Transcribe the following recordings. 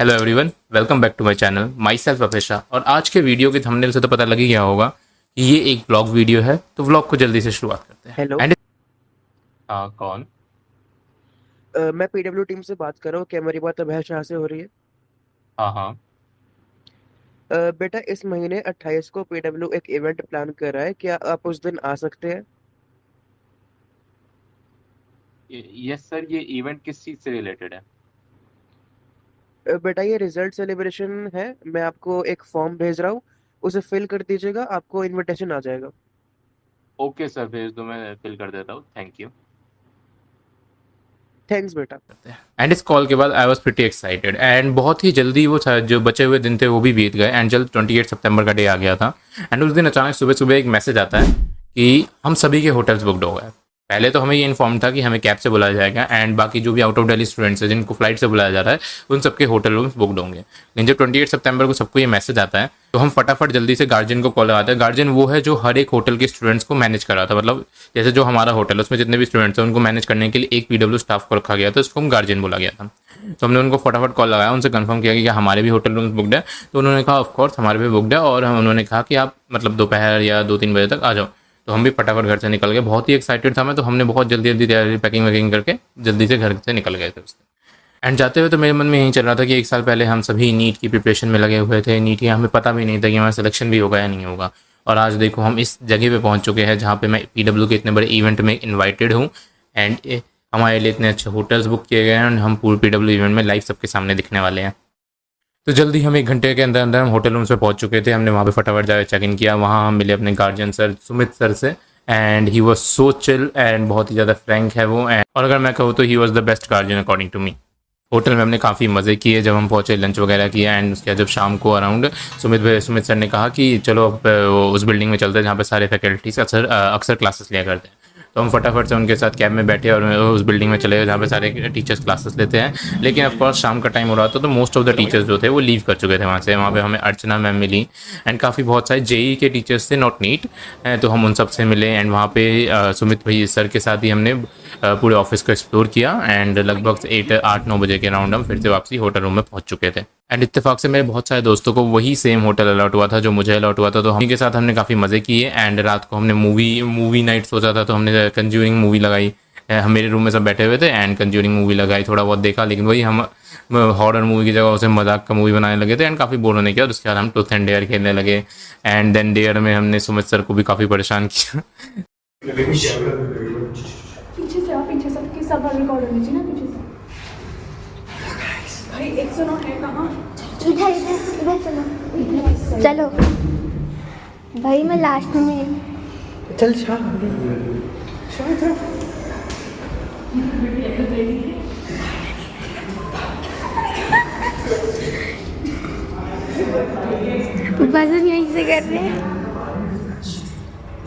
Hello everyone, welcome back to my channel myself Apeksha. और आज के वीडियो के थंबनेल से तो पता लग ही गया होगा कि ये एक व्लॉग वीडियो है। तो व्लॉग को जल्दी से शुरुआत करते हैं। हेलो। एंड कौन? मैं पीडब्ल्यू टीम से बात कर रहा हूँ। क्या मेरी बात अभय शाह से हो रही है? हाँ हाँ। बेटा, इस महीने 28 को पीडब्ल्यू एक इवेंट प्लान कर रहा है। क्या आप उस दिन आ सकते हैं? यस सर, ये इवेंट किस चीज़ से रिलेटेड है? बेटा, ये रिजल्ट सेलिब्रेशन है। मैं आपको एक फॉर्म भेज रहा हूँ, उसे फिल कर दीजिएगा, आपको इनविटेशन आ जाएगा। ओके सर, भेज दो, मैं फिल कर देता हूँ। Thank you. थैंक्स बेटा। एंड इस कॉल के बाद I was pretty excited and बहुत ही जल्दी वो जो बचे हुए दिन थे वो भी बीत गए। एंड जल्द 28 सितंबर का डे आ गया था। एंड उस दिन अचानक सुबह सुबह एक मैसेज आता है कि हम सभी के होटल्स बुकड हो गए। पहले तो हमें ये इन्फॉर्म था कि हमें कैब से बुलाया जाएगा एंड बाकी जो भी आउट ऑफ दिल्ली स्टूडेंट्स हैं जिनको फ्लाइट से बुलाया जा रहा है उन सबके होटल रूम्स बुकड होंगे। लेकिन जब 28 सितंबर को सबको ये मैसेज आता है तो हम फटाफट जल्दी से गार्जियन को कॉल लगाते हैं। गार्जियन वो है जो हर एक होटल के स्टूडेंट्स को मैनेज कर रहा था। मतलब जैसे जो हमारा होटल है उसमें जितने भी स्टूडेंट्स हैं उनको मैनेज करने के लिए एक पीडब्ल्यू स्टाफ को रखा गया था, उसको हम गार्जियन बोला गया था। तो हमने उनको फटाफट कॉल लगाया, उनसे कंफर्म किया कि क्या हमारे भी होटल रूम्स बुकड है। तो उन्होंने कहा ऑफ कोर्स हमारे भी बुकड है। और उन्होंने कहा कि आप मतलब दोपहर या 2-3 बजे तक आ जाओ। तो हम भी फटाफट घर से निकल गए। बहुत ही एक्साइटेड था मैं, तो हमने बहुत जल्दी जल्दी तैयारी पैकिंग वैकिंग करके जल्दी से घर से निकल गए थे उससे। एंड जाते हुए तो मेरे मन में यही चल रहा था कि एक साल पहले हम सभी नीट की प्रिपरेशन में लगे हुए थे। नीट की हमें पता भी नहीं था कि हमारा सिलेक्शन भी होगा या नहीं होगा। और आज देखो हम इस जगह पे पहुंच चुके हैं जहाँ पे मैं पीडब्ल्यू के इतने बड़े इवेंट में इनवाइटेड हूँ। एंड हमारे लिए इतने अच्छे होटल्स बुक किए गए हैं और हम पूरे पीडब्ल्यू इवेंट में लाइव सबके सामने दिखने वाले हैं। तो जल्दी हम 1 घंटे के अंदर अंदर हम होटल रूम्स पे पहुंच चुके थे। हमने वहाँ पे फटाफट जाकर चेक इन किया। वहाँ हम मिले अपने गार्जियन सर सुमित सर से। And he was so chill and बहुत ही ज़्यादा फ्रैंक है वो। और अगर मैं कहूँ तो he was the best guardian according to me. Hotel में हमने काफ़ी मज़े किए जब हम पहुँचे, लंच वगैरह किया। एंड उसके बाद जब शाम को अराउंड सुमित सर ने कहा कि चलो अब उस बिल्डिंग में चलते हैं जहाँ पे सारे फैकल्टीज अक्सर क्लासेस लिया करते हैं। तो हम फटाफट से उनके साथ कैब में बैठे और उस बिल्डिंग में चले गए जहाँ पे सारे टीचर्स क्लासेस लेते हैं। लेकिन ऑफकोर्स शाम का टाइम हो रहा था तो मोस्ट ऑफ द टीचर्स जो थे वो लीव कर चुके थे वहाँ से। वहाँ पे हमें अर्चना मैम मिली एंड काफ़ी बहुत सारे जेई के टीचर्स थे, नॉट नीट। तो हम उन सब से मिले एंड वहाँ पे सुमित भाई सर के साथ ही हमने पूरे ऑफिस को एक्सप्लोर किया। एंड लगभग 8-9 बजे के अराउंड हम फिर से वापसी होटल रूम में पहुँच चुके थे। एंड इत्तेफाक से मेरे बहुत सारे दोस्तों को वही सेम होटल अलॉट हुआ था जो मुझे अलॉट हुआ था। तो हम के साथ हमने काफ़ी मज़े किए। एंड रात को हमने मूवी नाइट सोचा था तो हमने कंज्यूरिंग मूवी लगाई। हम मेरे रूम में सब बैठे हुए थे एंड कंज्यूरिंग मूवी लगाई, थोड़ा बहुत देखा। लेकिन वही हम हॉरर मूवी की जगह उसे मजाक का मूवी बनाने लगे थे एंड काफ़ी बोर होने किया। और उसके बाद हम ट्रूथ एंड डेयर खेलने लगे। एंड देन डेयर में हमने सुमित सर को भी काफ़ी परेशान किया। पीछे से पीछे से कि सब रिकॉर्ड होनी चाहिए ना पीछे से। भाई एक सुनो है कहाँ? इधर इधर इधर चलो चलो भाई, मैं लास्ट में। चल शाह। वजन यहीं से कर रहे हैं।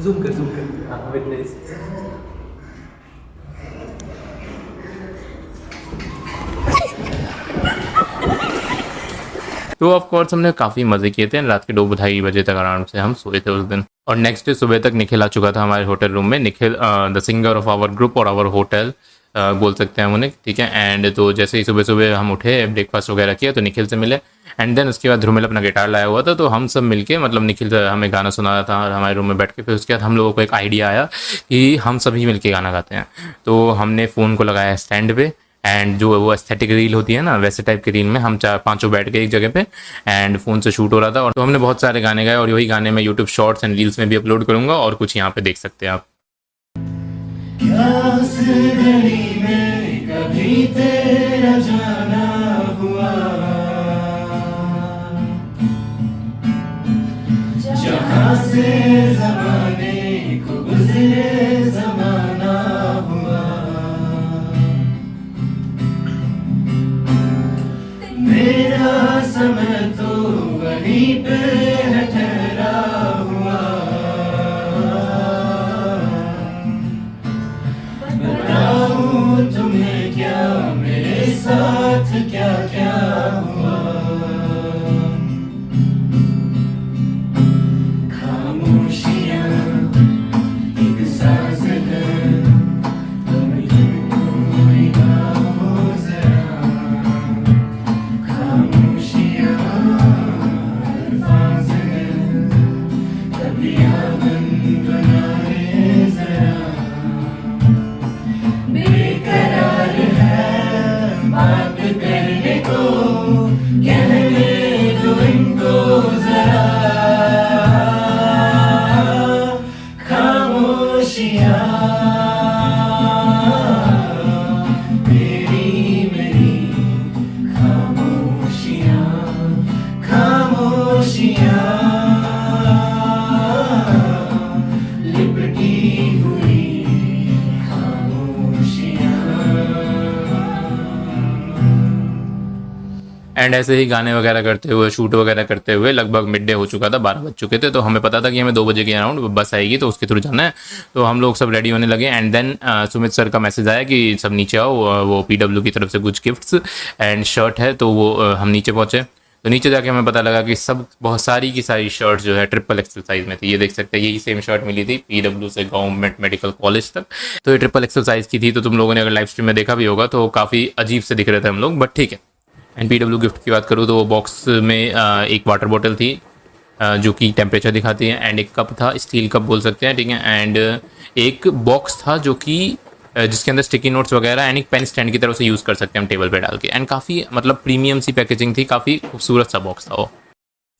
जूम कर। हाँ, विटनेस। तो ऑफ कोर्स हमने काफ़ी मज़े किए थे। रात के 2-2:30 बजे तक आराम से हम सोए थे उस दिन। और नेक्स्ट डे सुबह तक निखिल आ चुका था हमारे होटल रूम में। Nikhil the singer of our group और आवर होटल बोल सकते हैं हम उन्हें, ठीक है। एंड तो जैसे ही सुबह सुबह हम उठे, ब्रेकफास्ट वगैरह किया तो निखिल से मिले। एंड देन उसके बाद ध्रुमिल अपना गिटार लाया हुआ था तो हम सब मिलके मतलब निखिल हमें गाना सुना रहा था और हमारे रूम में बैठ के फिर उसके बाद हम लोगों को एक आइडिया आया कि हम सभी मिलके गाना गाते हैं। तो हमने फ़ोन को लगाया स्टैंड पे एंड जो वो एस्थेटिक रील होती है ना वैसे टाइप की रील में हम 4-5 बैठ गए एक जगह पे एंड फ़ोन से शूट हो रहा था। और तो हमने बहुत सारे गाने गाए और वही गाने मैं यूट्यूब शॉर्ट्स एंड रील्स में भी अपलोड करूँगा और कुछ यहाँ पे देख सकते हैं आप। कभी तेरा जाना हुआ, जहाँ से ज़माने को गुज़रे ज़माना हुआ, मेरा समय तो वहीं पे है ठहरा हुआ। बताऊं तुम्हें क्या मेरे साथ क्या क्या हुआ। खामोशियाँ एक साज़ है, तुम कोई ना हो ज़रा। खामोशियाँ एंड ऐसे ही गाने वगैरह करते हुए, शूट वगैरह करते हुए लगभग मिड डे हो चुका था, 12 बज चुके थे। तो हमें पता था कि हमें 2 बजे के अराउंड बस आएगी तो उसके थ्रू जाना है। तो हम लोग सब रेडी होने लगे एंड देन सुमित सर का मैसेज आया कि सब नीचे आओ, वो PW की तरफ से कुछ गिफ्ट्स एंड शर्ट है। तो वो हम नीचे पहुँचे। तो नीचे जाके हमें पता लगा कि सब बहुत सारी की सारी शर्ट जो है XXL साइज़ में थी। ये देख सकते हैं, यही सेम शर्ट मिली थी PW से गवर्नमेंट मेडिकल कॉलेज तक। तो ये XXL साइज़ की थी। तो तुम लोगों ने अगर लाइव स्ट्रीम में देखा भी होगा तो काफ़ी अजीब से दिख रहे थे हम लोग, बट ठीक है। एंड PW गिफ्ट की बात करूँ तो वो बॉक्स में एक वाटर बॉटल थी जो कि टेम्परेचर दिखाती है, एंड एक कप था, स्टील कप बोल सकते हैं, ठीक है। एंड एक बॉक्स था जो कि जिसके अंदर स्टिकी नोट्स वगैरह एंड एक पेन स्टैंड की तरह से यूज़ कर सकते हैं हम टेबल पे डाल के। एंड काफ़ी मतलब प्रीमियम सी पैकेजिंग थी, काफ़ी खूबसूरत सा बॉक्स था वो।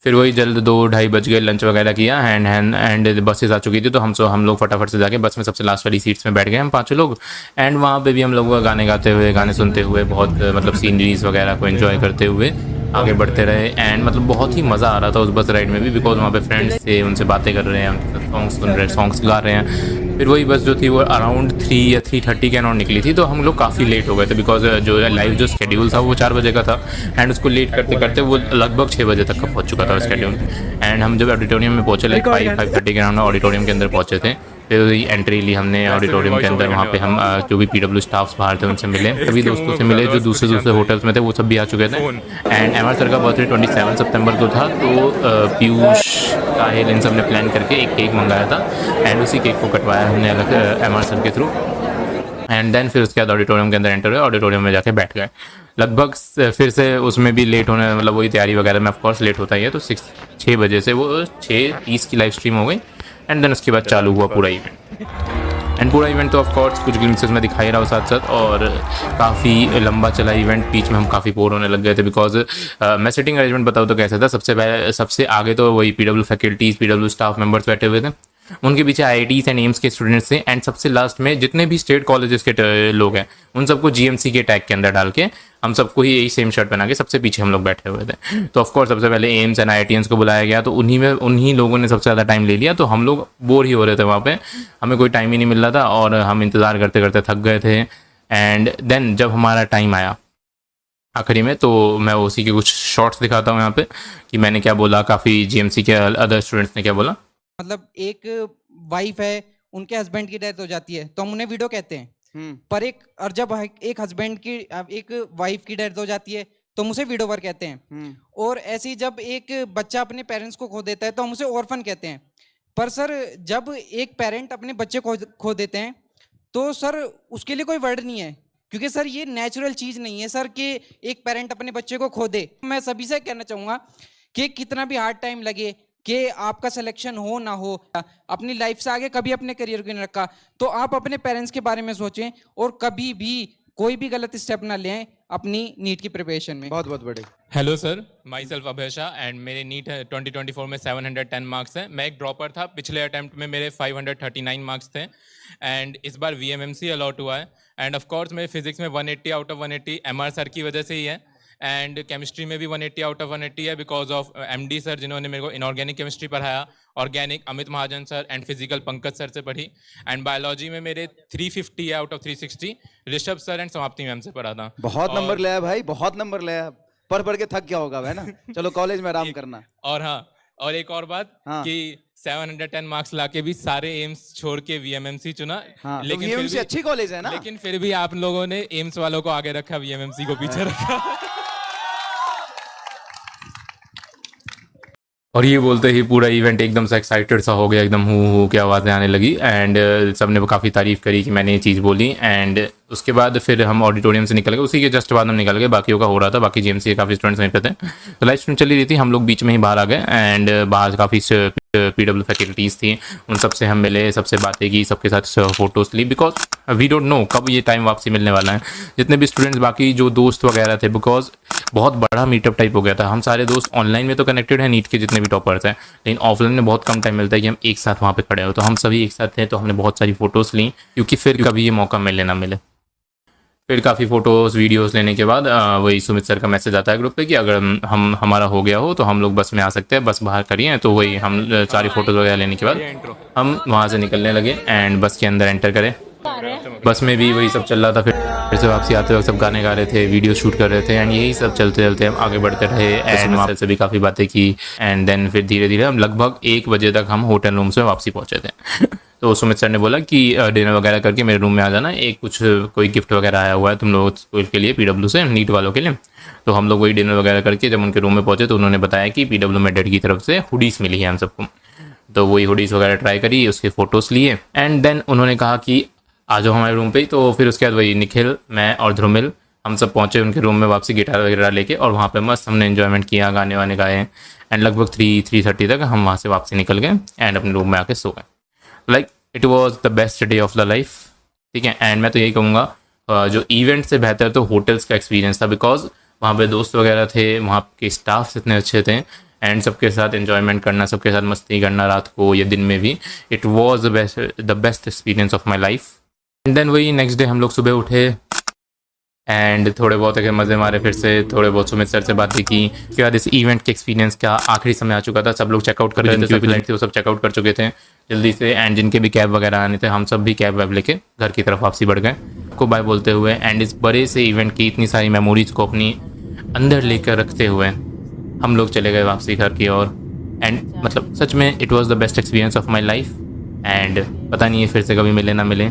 फिर वही जल्द 2-2:30 बज गए, लंच वगैरह किया एंड बसेस आ चुकी थी। तो हम लोग फटाफट से जाके बस में सबसे लास्ट वाली सीट्स में बैठ गए हम 5 लोग। एंड वहाँ पे भी हम लोग गाने गाते हुए, गाने सुनते हुए, बहुत मतलब सीनरीज वगैरह को एंजॉय करते हुए आगे बढ़ते रहे। एंड मतलब बहुत ही मज़ा आ रहा था उस बस राइड में भी, बिकॉज वहाँ पे फ्रेंड्स थे, उनसे बातें कर रहे हैं, उनके साथ सॉन्ग्स सुन रहे हैं, सॉन्ग्स गा रहे हैं। फिर वही बस जो थी वो अराउंड 3 या 3:30 के अराउंड निकली थी। तो हम लोग काफ़ी लेट हो गए थे, बिकॉज जो लाइव जो स्केड्यूल था वो 4 बजे का था एंड उसको लेट करते करते वो लगभग 6 बजे तक का पहुँच चुका था स्केड्यूल। एंड हम जब ऑडिटोरियम में पहुँचे, लाइक 5:30 के अराउंड ऑडिटोरियम के अंदर पहुँचे थे। फिर एंट्री ली हमने ऑडिटोरियम के अंदर। वहाँ पे हम जो भी PW स्टाफ्स बाहर थे उनसे मिले, सभी दोस्तों से मिले जो दूसरे होटल्स में थे, वो सब भी आ चुके थे। एंड MR सर का बर्थडे 27 सितंबर को था। तो पीयूष काहिल इन सब ने प्लान करके एक केक मंगाया था एंड उसी केक को कटवाया हमने अलग MR सर के थ्रू। एंड देन फिर उसके बाद ऑडिटोरियम के अंदर एंटर हुए, ऑडिटोरियम में जाके बैठ गए। लगभग फिर से उसमें भी लेट होने, मतलब वही तैयारी वगैरह में ऑफकोर्स लेट होता ही है। तो 6 बजे से वो 6:30 की लाइव स्ट्रीम हो गई एंड देन उसके बाद चालू हुआ पूरा इवेंट। एंड पूरा इवेंट तो ऑफकोर्स कुछ ग्लिम्सेस में दिखाई रहा हूँ साथ साथ, और काफ़ी लंबा चला इवेंट। बीच में हम काफ़ी बोर होने लग गए थे, बिकॉज मैं सिटिंग अरेंजमेंट बताऊँ तो कैसा था। सबसे आगे तो वही PW faculties, PW staff members बैठे हुए थे, उनके पीछे IITs एंड एम्स के स्टूडेंट्स थे। एंड सबसे लास्ट में जितने भी स्टेट कॉलेजेस के लोग हैं उन सबको GMC के टैग के अंदर डाल के हम सबको ही यही सेम शर्ट बना के सबसे पीछे हम लोग बैठे हुए थे। तो ऑफकोर्स सबसे पहले एम्स एंड IITians को बुलाया गया, तो उन्हीं लोगों ने सबसे ज़्यादा टाइम ले लिया। तो हम लोग बोर ही हो रहे थे वहाँ पे, हमें कोई टाइम ही नहीं मिल रहा था और हम इंतज़ार करते करते थक गए थे। एंड देन जब हमारा टाइम आया आखिरी में, तो मैं उसी के कुछ शॉर्ट्स दिखाता हूँ यहाँ पे कि मैंने क्या बोला, काफ़ी GMC के अदर स्टूडेंट्स ने क्या बोला। मतलब एक वाइफ है, उनके हस्बैंड की डेथ हो जाती है तो हम उन्हें विडो कहते हैं। पर जब एक हस्बैंड की, एक वाइफ की डेथ हो जाती है तो हम उसे विडोवर कहते हैं। और ऐसे ही जब एक बच्चा अपने पेरेंट्स को खो देता है तो हम उसे ऑर्फन कहते हैं। पर सर जब एक पेरेंट अपने बच्चे को खो देते हैं तो सर उसके लिए कोई वर्ड नहीं है, क्योंकि सर ये नेचुरल चीज नहीं है सर कि एक पेरेंट अपने बच्चे को खो दे। मैं सभी से कहना चाहूंगा कि कितना भी हार्ड टाइम लगे, कि आपका सिलेक्शन हो ना हो, अपनी लाइफ से आगे कभी अपने करियर को नहीं रखा, तो आप अपने पेरेंट्स के बारे में सोचें और कभी भी कोई भी गलत स्टेप ना लें अपनी नीट की प्रिपरेशन में। बहुत बहुत बड़े। Hello sir, my self Abhay Shah and मेरे नीट 2024 में 710 मार्क्स हैं। मैं एक ड्रॉपर था, पिछले अटैम्प्ट में मेरे 539 मार्क्स थे एंड इस बार VMMC अलॉट हुआ है। एंड ऑफ कोर्स मेरे फिजिक्स में 180 आउट ऑफ 180 MR सर की वजह से ही है। एंड केमिस्ट्री में भी 180 आउट ऑफ 180 है बिकॉज ऑफ MD सर जिन्होंने मेरे को इनऑर्गेनिक केमिस्ट्री पढ़ाया, organic Amit Mahajan sir and physical Pankaj sir से पढ़ी। एंड बायोलॉजी में मेरे 350 है out of 360, Rishabh sir and समाप्ति मैम से पढ़ा था। बहुत नंबर ले आया भाई, बहुत नंबर ले आया। पढ़ के थक गया होगा है ना। चलो कॉलेज में आराम करना। और हाँ, और एक और बात कि 710 मार्क्स लाके भी सारे एम्स छोड़ के VMMC चुना। हाँ, लेकिन तो VMMC अच्छी कॉलेज है ना। लेकिन फिर भी आप लोगों ने एम्स वालों को आगे रखा, VMMC को पीछे रखा। और ये बोलते ही पूरा इवेंट एकदम से एक्साइटेड सा हो गया, एकदम हूँ की आवाज़ें आने लगी एंड सबने काफ़ी तारीफ़ करी कि मैंने ये चीज़ बोली। एंड उसके बाद फिर हम ऑडिटोरियम से निकल गए, उसी के जस्ट बाद हम निकल गए, बाकियों का हो रहा था, बाकी GMC के काफ़ी स्टूडेंट्स वहीं पे थे। तो लाइव स्ट्रीम चली रही थी, हम लोग बीच में ही बाहर आ गए एंड बाहर काफ़ी PW फैकल्टीज़ थी, उन सबसे हम मिले, सबसे बातें की, सबके साथ फ़ोटोज़ ली, बिकॉज वी डोंट नो कब ये टाइम वापसी मिलने वाला है। जितने भी स्टूडेंट्स, बाकी जो दोस्त वगैरह थे, बिकॉज बहुत बड़ा मीटअप टाइप हो गया था। हम सारे दोस्त ऑनलाइन में तो कनेक्टेड हैं नीट के जितने भी टॉपर्स हैं, लेकिन ऑफलाइन में बहुत कम टाइम मिलता है कि हम एक साथ वहाँ पे खड़े हो। तो हम सभी एक साथ थे, तो हमने बहुत सारी फ़ोटोज़ ली, क्योंकि फिर कभी ये मौका मिले ना मिले। फिर काफ़ी फ़ोटोज़ वीडियोज़ लेने के बाद वही सुमित सर का मैसेज आता है ग्रुप पे कि अगर हमारा हो गया हो तो हम लोग बस में आ सकते हैं, बस बाहर करिए। तो वही हम सारी फ़ोटोज़ वगैरह लेने के बाद हम वहाँ से निकलने लगे एंड बस के अंदर एंटर करें बस में भी वही सब चल रहा था। फिर से वापसी आते वक्त सब गाने गा रहे थे, वीडियो शूट कर रहे थे, एंड यही सब चलते चलते हम आगे बढ़ते रहे। एंड वहाँ से भी काफ़ी बातें की, एंड देन फिर धीरे धीरे हम लगभग 1 बजे तक हम होटल रूम से वापसी पहुँचे थे। तो सुमित सर ने बोला कि डिनर वगैरह करके मेरे रूम में आ जाना, एक कुछ कोई गिफ्ट वगैरह आया हुआ है तुम लोगों के लिए PW से, नीट वालों के लिए। तो हम लोग वही डिनर वगैरह करके जब उनके रूम में पहुँचे तो उन्होंने बताया कि PW मेडेड की तरफ से हुडीज़ मिली है हम सबको। तो वही हुडीज़ वगैरह ट्राई करी, उसके फ़ोटोज़ लिए, एंड देन उन्होंने कहा कि आ जाओ हमारे रूम पे ही। तो फिर उसके बाद वही निखिल, मैं और ध्रुमिल हम सब पहुँचे उनके रूम में वापसी गिटार वगैरह लेके, और वहाँ पे मस्त हमने एंजॉयमेंट किया, गाने वाने गाए, एंड लगभग 3:30 तक हम वहाँ से वापसी निकल गए एंड अपने रूम में आके सो गए। Like it was the best day of the life, ठीक है। एंड मैं तो यही कहूँगा जो इवेंट से बेहतर तो होटल्स का एक्सपीरियंस था, बिकॉज वहाँ पे दोस्त वगैरह थे, वहाँ के स्टाफ इतने अच्छे थे, एंड सबके साथ एंजॉयमेंट करना, सबके साथ मस्ती करना रात को या दिन में भी, it was the best experience of my life. And then वही नेक्स्ट डे हम लोग सुबह उठे एंड थोड़े बहुत अगर मज़े मारे, फिर से थोड़े बहुत सुमित सर से बातें की। उसके बाद इस इवेंट के एक्सपीरियंस का आखिरी समय आ चुका था, सब लोग चेकआउट कर रहे थे, सभी लाइट थे वो सब चेकआउट कर चुके थे जल्दी से, एंड जिनके भी कैब वगैरह आने थे हम सब भी कैब वैब लेके घर की तरफ वापसी बढ़ गए को बाय बोलते हुए। एंड इस बड़े से इवेंट की इतनी सारी मेमोरीज़ को अपनी अंदर लेकर रखते हुए हम लोग चले गए वापसी घर की ओर। एंड मतलब सच में it was the best experience of my life, and पता नहीं है फिर से कभी मिले ना मिले,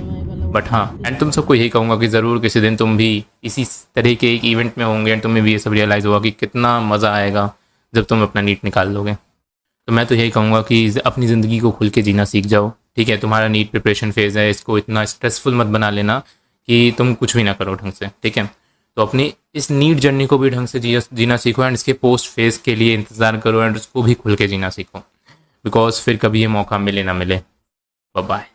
बट हाँ। एंड तुम सबको यही कहूँगा कि ज़रूर किसी दिन तुम भी इसी तरह के एक इवेंट में होंगे एंड तुम्हें भी ये सब रियलाइज़ होगा कि कितना मज़ा आएगा जब तुम अपना नीट निकाल लोगे। तो मैं तो यही कहूँगा कि अपनी ज़िंदगी को खुल के जीना सीख जाओ, ठीक है। तुम्हारा नीट प्रिपरेशन फेज़ है, इसको इतना स्ट्रेसफुल मत बना लेना कि तुम कुछ भी ना करो ढंग से, ठीक है। तो अपनी इस नीट जर्नी को भी ढंग से जीना सीखो, एंड इसके पोस्ट फेज़ के लिए इंतज़ार करो, एंड उसको भी खुल के जीना सीखो, बिकॉज फिर कभी ये मौका मिले ना मिले। Bye bye.